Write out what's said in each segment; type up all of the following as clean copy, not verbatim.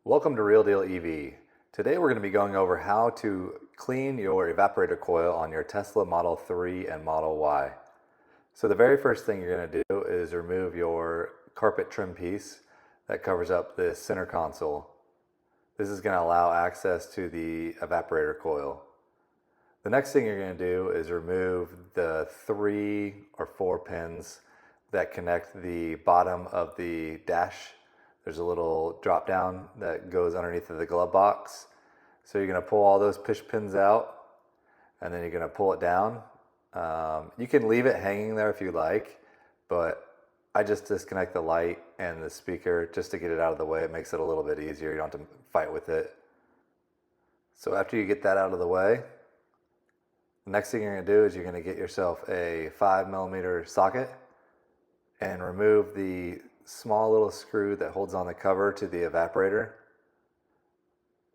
Welcome to Real Deal EV. Today we're going to be going over how to clean your evaporator coil on your Tesla Model 3 and Model Y. So the very first thing you're going to do is remove your carpet trim piece that covers up the center console. This is going to allow access to the evaporator coil. The next thing you're going to do is remove the 3 or 4 pins that connect the bottom of the dash. There's a little drop down that goes underneath of the glove box. So you're going to pull all those push pins out and then you're going to pull it down. You can leave it hanging there if you like, but I just disconnect the light and the speaker just to get it out of the way. It makes it a little bit easier. You don't have to fight with it. So after you get that out of the way, the next thing you're going to do is you're going to get yourself a 5mm socket and remove the small little screw that holds on the cover to the evaporator.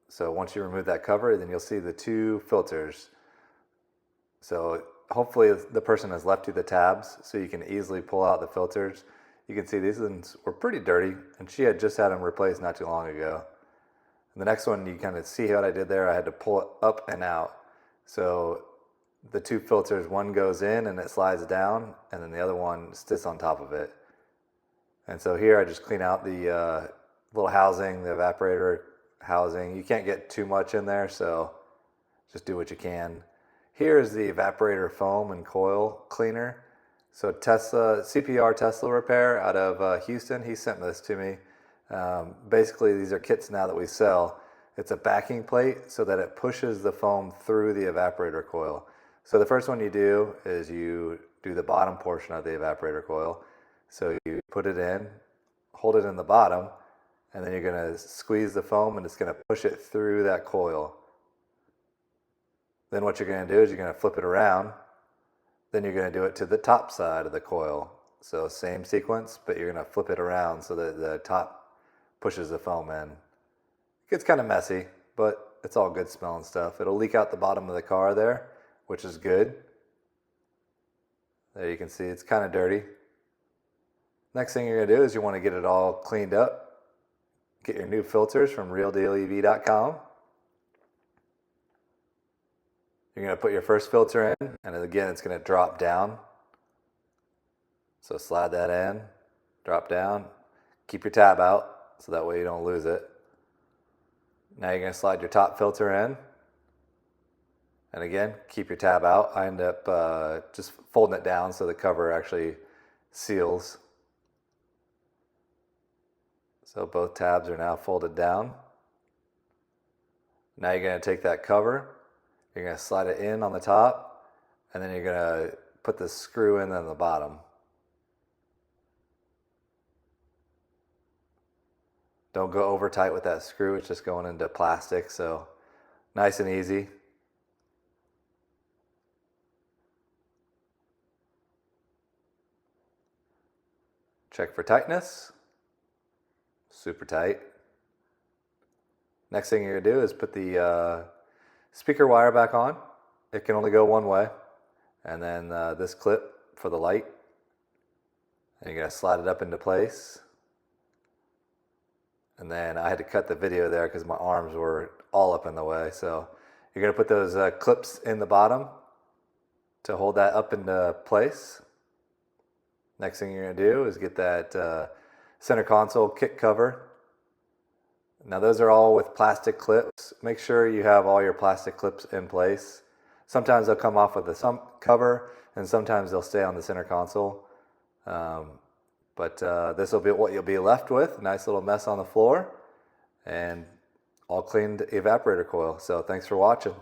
So once you remove that cover, then you'll see the 2 filters. So hopefully the person has left you the tabs so you can easily pull out the filters. You can see these ones were pretty dirty and she had just had them replaced not too long ago. And the next one, you kind of see what I did there. I had to pull it up and out. So the 2 filters, one goes in and it slides down, and then the other one sits on top of it. And so here I just clean out the little housing, the evaporator housing. You can't get too much in there, so just do what you can. Here is the evaporator foam and coil cleaner. So CPR Tesla Repair out of Houston, he sent this to me. Basically, these are kits now that we sell. It's a backing plate so that it pushes the foam through the evaporator coil. So the first one you do is you do the bottom portion of the evaporator coil. So you put it in, hold it in the bottom, and then you're going to squeeze the foam and it's going to push it through that coil. Then what you're going to do is you're going to flip it around. Then you're going to do it to the top side of the coil. So same sequence, but you're going to flip it around so that the top pushes the foam in. It gets kind of messy, but it's all good smelling stuff. It'll leak out the bottom of the car there, which is good. There you can see it's kind of dirty. Next thing you're going to do is you want to get it all cleaned up. Get your new filters from realdealev.com. You're going to put your first filter in, and again it's going to drop down. So slide that in, drop down, keep your tab out so that way you don't lose it. Now you're going to slide your top filter in, and again keep your tab out. I end up just folding it down so the cover actually seals. So both tabs are now folded down. Now you're going to take that cover, you're going to slide it in on the top, and then you're going to put the screw in on the bottom. Don't go over tight with that screw, it's just going into plastic, so nice and easy. Check for tightness. Super tight. Next thing you're going to do is put the speaker wire back on. It can only go one way. And then this clip for the light. And you're going to slide it up into place. And then I had to cut the video there because my arms were all up in the way. So you're going to put those clips in the bottom to hold that up into place. Next thing you're going to do is get that center console kick cover. Now those are all with plastic clips. Make sure you have all your plastic clips in place. Sometimes they'll come off with the cover and sometimes they'll stay on the center console. But this will be what you'll be left with. Nice little mess on the floor and all cleaned evaporator coil. So thanks for watching.